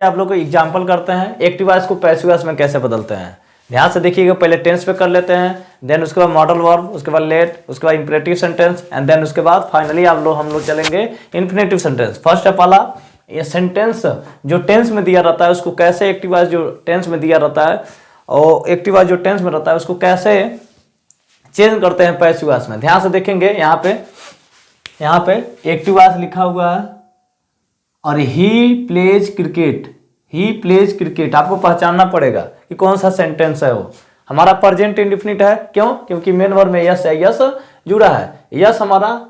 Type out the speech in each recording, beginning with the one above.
आप लोग को एग्जाम्पल करते हैं एक्टिव वॉइस को पैसिव वॉइस में कैसे बदलते हैं। ध्यान से देखिएगा, पहले टेंस पे कर लेते हैं, देन उसके बाद मॉडल वर्ब, उसके बाद लेट, उसके बाद इंपरेटिव सेंटेंस एंड देन उसके बाद फाइनली हम लोग चलेंगे इन्फिनेटिव सेंटेंस। फर्स्ट है पहला, ये सेंटेंस जो टेंस में दिया रहता है उसको कैसे एक्टिव वॉइस जो टेंस में दिया रहता है और एक्टिव वॉइस जो टेंस में रहता है उसको कैसे चेंज करते हैं पैसिव वॉइस में। ध्यान से देखेंगे, यहाँ पे एक्टिव वॉइस लिखा हुआ है और ही प्लेज क्रिकेट आपको पहचानना पड़ेगा कि कौन सा सेंटेंस है वो। हमारा प्रेजेंट इंडेफिनिट है, क्यों? क्योंकि मेन वर्ब में यस है, यस जुड़ा है। यस हमारा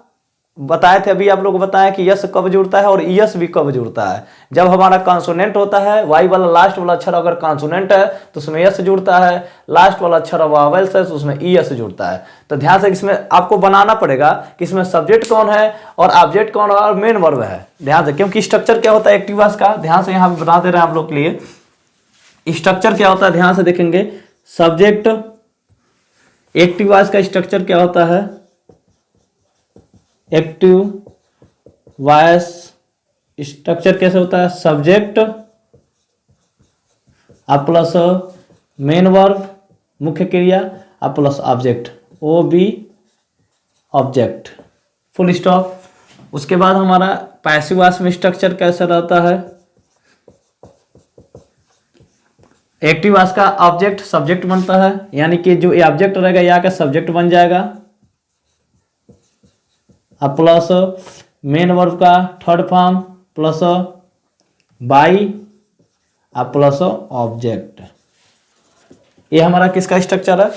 बताए थे, अभी आप लोग को बताया कि यस कब जुड़ता है और यस भी कब जुड़ता है। जब हमारा कॉन्सोनेंट होता है, वाई वाला लास्ट वाला अक्षर अगर कॉन्सोनेंट है तो उसमें यस जुड़ता है, लास्ट वाला अक्षर वावेल्स है तो उसमें ईएस जुड़ता है। तो ध्यान से इसमें आपको बनाना पड़ेगा कि इसमें सब्जेक्ट कौन है और ऑब्जेक्ट कौन है और मेन वर्ब है। ध्यान से, क्योंकि स्ट्रक्चर क्या होता है एक्टिव वॉइस का, ध्यान से यहाँ बना दे रहे हैं आप लोग के लिए। स्ट्रक्चर क्या होता है, ध्यान से देखेंगे, सब्जेक्ट एक्टिव वॉइस का स्ट्रक्चर क्या होता है, एक्टिव वॉइस स्ट्रक्चर कैसे होता है, सब्जेक्ट अब प्लस मेन वर्ब मुख्य क्रिया अब plus object, O B object, full stop. उसके बाद हमारा पैसिव वॉइस में स्ट्रक्चर कैसे रहता है, एक्टिव वॉइस का ऑब्जेक्ट सब्जेक्ट बनता है, यानी कि जो ये ऑब्जेक्ट रहेगा यहाँ का सब्जेक्ट बन जाएगा, अब प्लस मेन वर्ब का थर्ड फॉर्म प्लस बाई अब प्लस ऑब्जेक्ट। ये हमारा किसका स्ट्रक्चर है,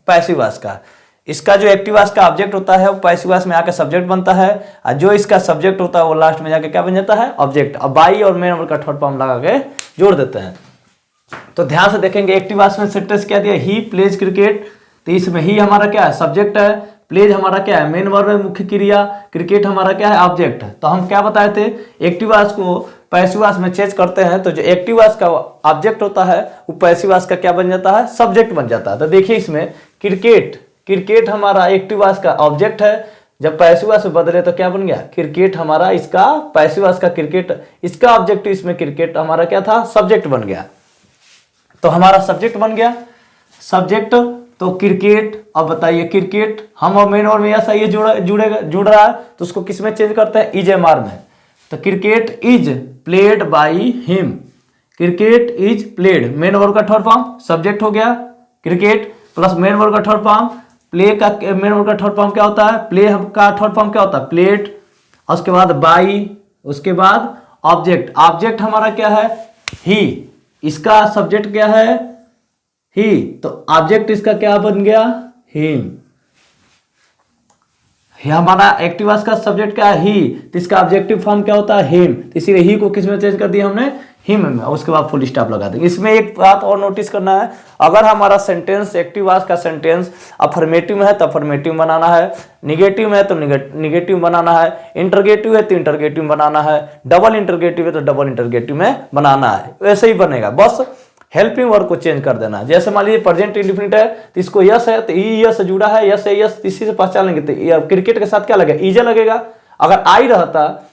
पैसिव वॉइस का। इसका जो एक्टिव वॉइस का ऑब्जेक्ट होता है वो पैसिव वॉइस में आकर सब्जेक्ट बनता है और जो इसका सब्जेक्ट होता है वो लास्ट में जाके क्या बन जाता है, ऑब्जेक्ट। अब बाई और मेन वर्ब का थर्ड फॉर्म लगा के जोड़ देते हैं। तो ध्यान से देखेंगे, एक्टिव वॉइस में सेंटेंस क्या दिया, ही प्लेज क्रिकेट, तो इसमें ही हमारा क्या है, सब्जेक्ट है, प्लेज हमारा क्या है, मेन वर्ब है मुख्य क्रिया, क्रिकेट हमारा क्या है, ऑब्जेक्ट है। तो हम क्या बताए थे, एक्टिव वॉइस को पैसिव वॉइस में चेंज करते हैं तो जो एक्टिव वॉइस का ऑब्जेक्ट होता है वो पैसिव वॉइस का क्या बन जाता है, सब्जेक्ट बन जाता है। तो देखिए इसमें क्रिकेट हमारा एक्टिव वॉइस का ऑब्जेक्ट है, जब पैसिव वॉइस में बदले तो क्या बन गया, क्रिकेट हमारा इसका पैसिव वॉइस का क्रिकेट इसका ऑब्जेक्ट, इसमें क्रिकेट हमारा क्या था, सब्जेक्ट बन गया। तो हमारा सब्जेक्ट बन गया, सब्जेक्ट तो क्रिकेट। अब बताइए क्रिकेट हम और मेन वर्ब में ऐसा ये जुड़ रहा है तो उसको किस में चेंज करते हैं, इज एम आर में। तो cricket is played by him, cricket is played, main verb का थर्ड फॉर्म सब्जेक्ट हो गया क्रिकेट प्लस मेन वर्ब का थर्ड फॉर्म, प्ले का मेन वर्ब का थर्ड फॉर्म क्या होता है, प्ले का थर्ड फॉर्म क्या होता है, प्लेड, और उसके बाद बाई, उसके बाद ऑब्जेक्ट हमारा क्या है, ही, इसका सब्जेक्ट क्या है, ही, तो ऑब्जेक्ट इसका क्या बन गया, हिम। हमारा एक्टिव वॉइस का सब्जेक्ट क्या है, ही, तो इसका ऑब्जेक्टिव फॉर्म क्या होता है, हिम, तो इसीलिए ही को किस में चेंज कर दिया हमने, हिम में। उसके बाद फुल स्टॉप लगा देंगे। इसमें एक बात और नोटिस करना है, अगर हमारा सेंटेंस एक्टिव वॉइस का सेंटेंस अफर्मेटिव में है तो अफर्मेटिव बनाना है, निगेटिव में है तो निगेटिव बनाना है, इंटरगेटिव है तो इंटरगेटिव बनाना है, डबल इंटरगेटिव है तो डबल इंटरगेटिव में बनाना है। वैसे ही बनेगा, बस हेल्पिंग वर्ब को चेंज कर देना। जैसे मान लीजिए प्रेजेंट इंडेफिनिट है तो इसको यस है तो ई यस जुड़ा है, यस है यस, इसी से पहचान लेंगे। तो क्रिकेट के साथ क्या लगेगा, ईजे लगेगा। अगर आई रहता,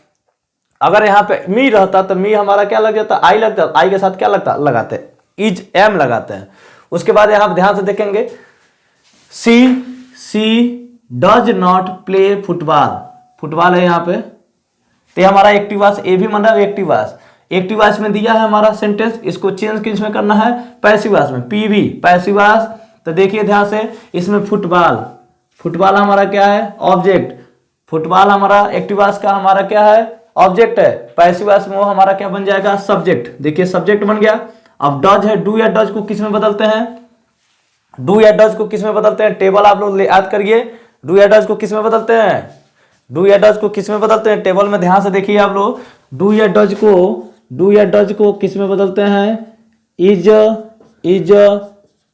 अगर यहाँ पे मी रहता तो मी हमारा क्या लग जाता, आई लगता, आई के साथ क्या लगता, लगाते इज एम लगाते हैं। उसके बाद यहाँ ध्यान से देखेंगे, सी डज नॉट प्ले फुटबॉल है यहाँ पे, तो हमारा एक्टिव वॉइस, ए भी बन रहा है एक्टिव वॉइस। एक्टिव वॉइस में दिया है हमारा सेंटेंस, इसको चेंज किस में करना है, पैसिव वॉइस में, पीवी पैसिव वॉइस। तो देखिए ध्यान से, इसमें फुटबॉल हमारा क्या है, ऑब्जेक्ट, फुटबॉल हमारा एक्टिव वॉइस का हमारा क्या है, ऑब्जेक्ट है, पैसिव वॉइस में वो हमारा क्या बन जाएगा, सब्जेक्ट। देखिए सब्जेक्ट बन गया। अब डज है, डू या डज को किस में बदलते हैं, डू या डज को किस में बदलते हैं, टेबल आप लोग याद करिए, डू या डज को किस में बदलते हैं, डू या डज को किस में बदलते हैं, टेबल में ध्यान से देखिए आप लोग, डू या डज को किस में बदलते हैं, इज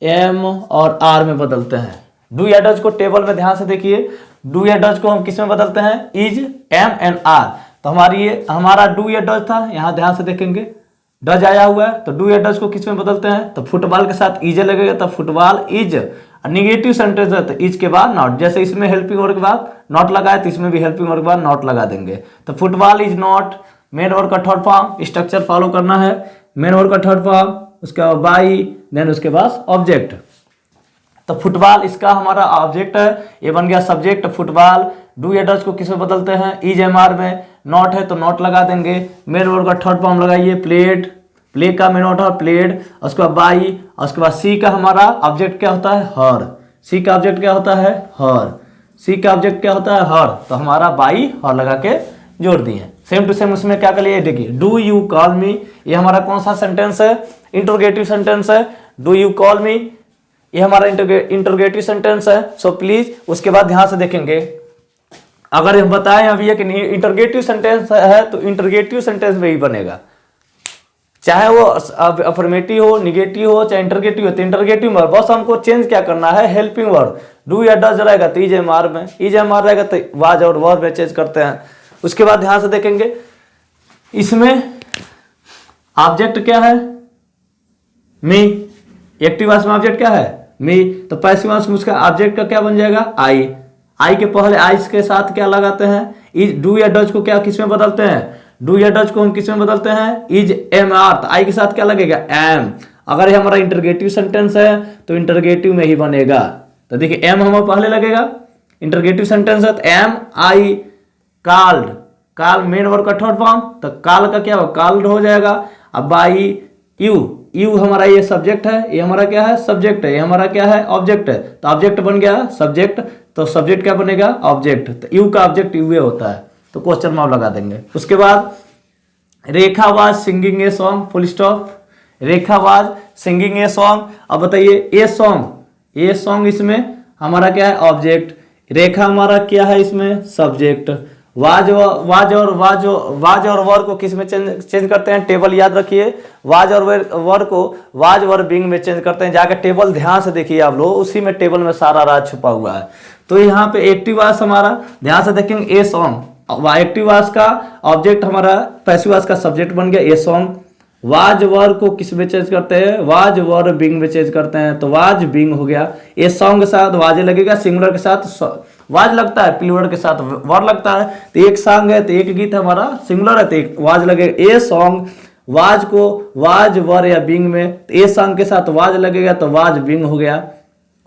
एम और आर में बदलते हैं। डू या डज को टेबल में ध्यान से देखिए, डू या डज को हम किस में बदलते हैं, इज एम एंड आर। तो हमारा डू या डज था, यहाँ ध्यान से देखेंगे डज आया हुआ है, तो डू या डज को किस में बदलते हैं, तो फुटबॉल के साथ इज लगेगा, तो फुटबॉल इज, निगेटिव सेंटेंस है तो इज के बाद नॉट, जैसे इसमें हेल्पिंग वर्ब के बाद नॉट लगाए तो इसमें भी हेल्पिंग वर्ब के बाद नॉट लगा देंगे। तो football is not, main verb का थर्ड फॉर्म स्ट्रक्चर फॉलो करना है, मेन वर्ब का थर्ड फॉर्म, उसके बाद बाई, देन उसके बाद ऑब्जेक्ट। तो फुटबॉल इसका हमारा ऑब्जेक्ट है, ये बन गया सब्जेक्ट फुटबॉल। डू या डज को किस में बदलते हैं, इज एम आर में। नॉट है तो नॉट लगा देंगे। मेन वर्ब का थर्ड फॉर्म लगाइए प्लेड, प्ले का मेन वर्ब प्लेड। उसके बाद बाई, उसके बाद सी का हमारा ऑब्जेक्ट क्या होता है, हर। सी का ऑब्जेक्ट क्या होता है, हर। सी का ऑब्जेक्ट क्या होता है, हर। तो हमारा बाई हर लगा के जोड़ दिए। सेम टू सेम उसमें क्या कर लिए, देखिए डू यू कॉल मी, ये हमारा कौन सा सेंटेंस है, इंटरोगेटिव सेंटेंस है। डू यू कॉल मी ये हमारा इंटरोगेटिव सेंटेंस है। सो प्लीज उसके बाद ध्यान से देखेंगे, अगर हम बताएं अभी कि नहीं इंटरोगेटिव सेंटेंस है तो इंटरोगेटिव सेंटेंस में ही बनेगा, चाहे वो अफर्मेटिव हो, निगेटिव हो, चाहे इंटरोगेटिव हो। तो इंटरोगेटिव में बस हमको चेंज क्या करना है, हेल्पिंग वर्ब। डू या डज रहेगा तो इज एम आर में, इज एम आर रहेगा तो वाज और वर्ब में चेंज करते हैं। उसके बाद ध्यान से देखेंगे, इसमें ऑब्जेक्ट क्या है, मी। एक्टिव वॉइस में ऑब्जेक्ट क्या है, मी। तो पैसिव वॉइस में उसका ऑब्जेक्ट का क्या बन जाएगा, आई। आई के पहले आइस के साथ क्या लगाते हैं, डू या डज को क्या किस में बदलते हैं, डू या डज को हम किस में बदलते हैं, इज एम आर। तो आई के साथ क्या लगेगा, एम। अगर ये हमारा इंटरगेटिव सेंटेंस है तो इंटरगेटिव में ही बनेगा। तो देखिए एम हमारा पहले लगेगा, इंटरगेटिव सेंटेंस है तो am I called. Call main verb का थर्ड फॉर्म, तो कॉल का क्या हो, कॉल्ड हो जाएगा। अब बाई यू, यू हमारा ये सब्जेक्ट है, ये हमारा क्या है, सब्जेक्ट है। ये हमारा क्या है, ऑब्जेक्ट है। तो ऑब्जेक्ट बन गया सब्जेक्ट, तो सब्जेक्ट क्या बनेगा, ऑब्जेक्ट। तो यू का ऑब्जेक्ट यू होता है, तो क्वेश्चन मार्क लगा देंगे। उसके बाद Rekha was singing a song, full stop. Rekha was singing a song. अब बताइए ए सॉन्ग, ए सॉन्ग इसमें हमारा क्या है, ऑब्जेक्ट। रेखा हमारा क्या है इसमें, सब्जेक्ट। वाज और वर को किस में चेंज करते हैं, टेबल याद रखिए। वाज और वर को वाज वर बिंग में चेंज करते हैं। जाकर टेबल ध्यान से देखिए आप लोग, उसी में टेबल में सारा राज छुपा हुआ है। तो यहाँ पे एक्टिव वॉइस हमारा ध्यान से देखेंगे, ए सॉन्ग। एक्टिव वॉइस का ऑब्जेक्ट हमारा पैसिव वॉइस का सब्जेक्ट बन गया ए सॉन्ग। वाज वर को किस में चेंज करते हैं, वाज वर बिंग में चेंज करते हैं, तो वाज बिंग हो गया। ए सॉन्ग के साथ वाज लगेगा, सिंगुलर के साथ वाज लगता है, प्लूरल के साथ वर लगता है। तो एक सॉन्ग है तो एक गीत हमारा सिंगुलर है तो एक वाज लगेगा। ए सॉन्ग, वाज को वाज वर या बिंग में, तो ए सॉन्ग के साथ वाज लगेगा तो वाज बिंग हो गया।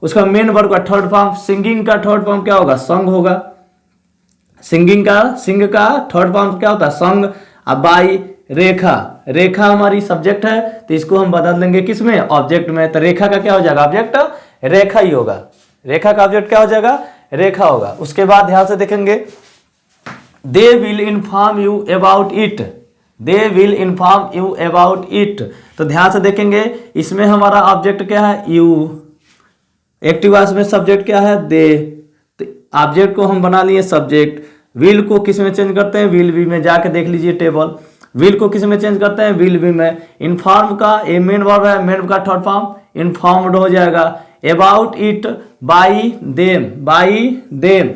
उसका मेन वर्ब का थर्ड फॉर्म, सिंगिंग का थर्ड फॉर्म क्या होगा, सॉन्ग होगा। सिंगिंग का, सिंग का थर्ड फॉर्म क्या होता है, सॉन्ग। अब बाई रेखा, रेखा हमारी सब्जेक्ट है तो इसको हम बदल देंगे किस में, ऑब्जेक्ट में। तो रेखा का क्या हो जाएगा, ऑब्जेक्ट रेखा ही होगा। रेखा का ऑब्जेक्ट क्या हो जाएगा, रेखा होगा। उसके बाद ध्यान से देखेंगे, they will inform you about it, they will inform you about it. तो ध्यान से देखेंगे, इसमें हमारा ऑब्जेक्ट क्या है, यू। एक्टिव वॉइस में सब्जेक्ट क्या है, दे। तो ऑब्जेक्ट को हम बना लिए सब्जेक्ट। विल को किस में चेंज करते हैं, विल बी में। जाके देख लीजिए टेबल, विल को किस में चेंज करते हैं, विल बी में। इन्फॉर्म का ये मेन वर्ब है, मेन का थर्ड फॉर्म इन्फॉर्म्ड हो जाएगा। About it by them, by them,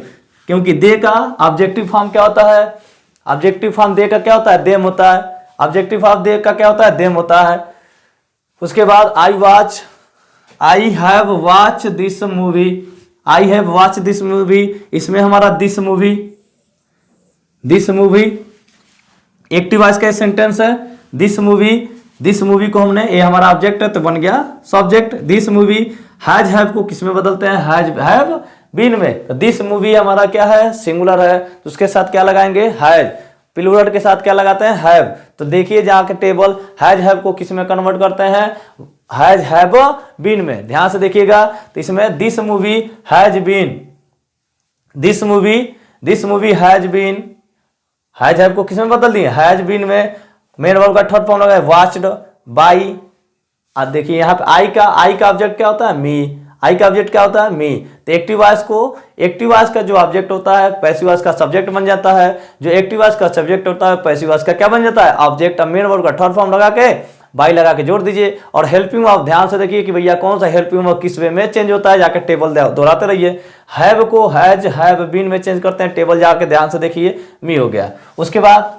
क्योंकि दे का ऑब्जेक्टिव फॉर्म क्या होता है, ऑब्जेक्टिव फॉर्म दे का क्या होता है, देम होता है। ऑब्जेक्टिव फॉर्म दे का क्या होता है, देम होता है। उसके बाद I watch, I have watch this movie, I have watch this movie. इसमें हमारा this movie, this movie active voice का सेंटेंस है, दिस मूवी। दिस मूवी को हमने, ये हमारा ऑब्जेक्ट है तो बन गया subject. This movie, has have को किस में बदलते हैं, हैज हैव बीन में। तो दिस मूवी हमारा क्या है, सिंगुलर है तो उसके साथ क्या लगाएंगे, हैज। प्लूरल के साथ क्या लगाते हैं, हैव। तो देखिए जहाँ के टेबल हैज हैव को किस में कन्वर्ट करते हैं, हैज हैव बीन में। ध्यान से देखिएगा, तो इसमें this movie has been, this movie has been. Has have को किस में बदल दिए, हैज बीन में। मेन वर्ब का थर्ड फॉर्म लगा है वॉच्ड बाई। अब देखिए यहाँ पे आई का ऑब्जेक्ट क्या होता है, मी। आई का ऑब्जेक्ट क्या होता है, मी। तो एक्टिव वॉइस को, एक्टिव वॉइस का जो ऑब्जेक्ट होता है पैसिव वॉइस का सब्जेक्ट बन जाता है। जो एक्टिव वॉइस का सब्जेक्ट होता है पैसिव वॉइस का क्या बन जाता है, ऑब्जेक्ट। अब मेन वर्ब का थर्ड फॉर्म लगा के बाई लगा के जोड़ दीजिए। और हेल्पिंग वर्ब ध्यान से देखिए कि भैया कौन सा हेल्पिंग वर्ब किस वे में चेंज होता है, जाकर टेबल दोहराते रहिए। हैव को हैज हैव बीन में चेंज करते हैं, टेबल जाके ध्यान से देखिए, मी हो गया। उसके बाद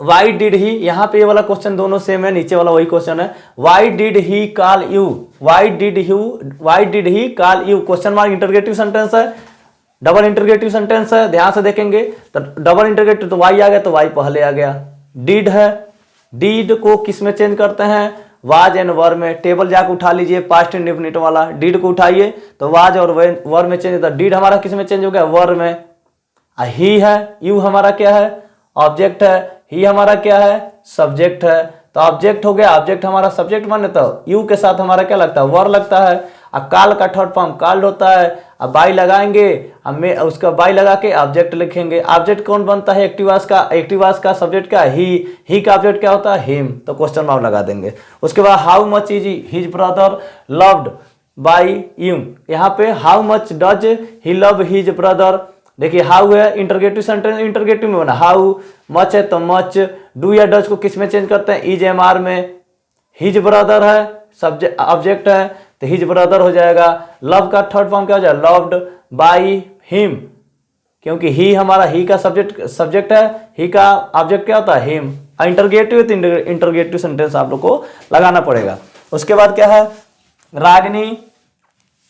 वाई डिड ही, यहाँ पे ये वाला क्वेश्चन दोनों सेम है, नीचे वाला वही क्वेश्चन है। Why did he call you, why did he call you, question mark interrogative sentence है, डबल इंटरगेटिव सेंटेंस है। ध्यान से देखेंगे तो डबल इंटरगेटिव तो वाई आ गया तो वाई पहले आ गया। डिड है डिड को किस में चेंज करते हैं, वाज एंड वर में। टेबल जाकर उठा लीजिए पास्ट इंडेफिनिट वाला, डिड को उठाइए तो वाज और वर में चेंज होता है। डिड हमारा किस में चेंज हो गया, वर में। ही है, यू हमारा क्या है, ऑब्जेक्ट है। ही हमारा क्या है, सब्जेक्ट है। तो ऑब्जेक्ट हो गया, ऑब्जेक्ट हमारा सब्जेक्ट बने तो यू के साथ हमारा क्या लगता है, वर लगता है। अब काल का थर्ड फॉर्म काल्ड होता है। अब बाई लगाएंगे, अब में उसका बाई लगा के ऑब्जेक्ट लिखेंगे। ऑब्जेक्ट कौन बनता है, एक्टिवास का। एक्टिवास का सब्जेक्ट क्या है, ही का ऑब्जेक्ट क्या होता है, हिम। तो क्वेश्चन मार्क लगा देंगे। उसके बाद how much is his brother loved by you. यहाँ पे how much does he love his brother. देखिए हाउ है इंटरगेटिव सेंटेंस, इंटरगेटिव में बना। हाउ मच है तो मच। डू या डज को किस में चेंज करते हैं, इज एम आर में। हिज ब्रदर है, सब्जेक्ट ऑब्जेक्ट है तो हिज ब्रदर हो जाएगा। लव का थर्ड फॉर्म क्या हो जाएगा, लव्ड बाई हिम, क्योंकि ही हमारा ही का सब्जेक्ट है, ही का ऑब्जेक्ट क्या होता है, हिम। इंटरगेटिव तो इंटरगेटिव सेंटेंस आप लोग को लगाना पड़ेगा। उसके बाद क्या है,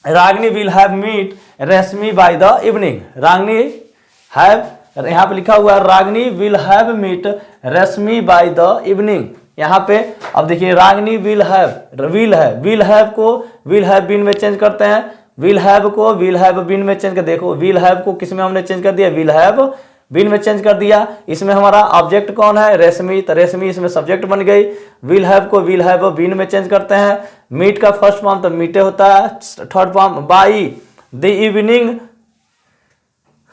रागनी विल हैव मीट रेशमी by the evening. Ragini have, यहाँ पे लिखा हुआ है रागनी विल हैव मीट रेशमी बाय द इवनिंग। यहाँ पे अब देखिए रागनी विल हैव, विल हैव को विल हैव बीन में चेंज करते हैं। विल हैव को विल हैव बीन में चेंज कर, देखो विल हैव को किस में हमने चेंज कर दिया, विल हैव बीन में चेंज कर दिया। इसमें हमारा ऑब्जेक्ट कौन है, रेशमी, तो रेशमी इसमें सब्जेक्ट बन गई। विल हैव को विल हैव बीन में चेंज करते हैं। मीट का फर्स्ट फॉर्म तो मीटे होता है, third form by the evening.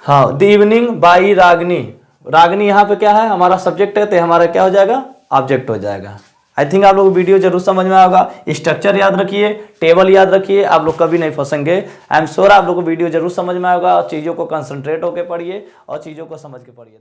हाँ, द इवनिंग बाई रागनी। रागनी यहाँ पे क्या है, हमारा सब्जेक्ट है तो हमारा क्या हो जाएगा, ऑब्जेक्ट हो जाएगा। आई थिंक आप लोग वीडियो जरूर समझ में आएगा। स्ट्रक्चर याद रखिए, टेबल याद रखिए, आप लोग कभी नहीं फंसेंगे। आई एम श्योर आप लोग को वीडियो जरूर समझ में आएगा और चीज़ों को कंसंट्रेट होकर पढ़िए और चीज़ों को समझ के पढ़िए।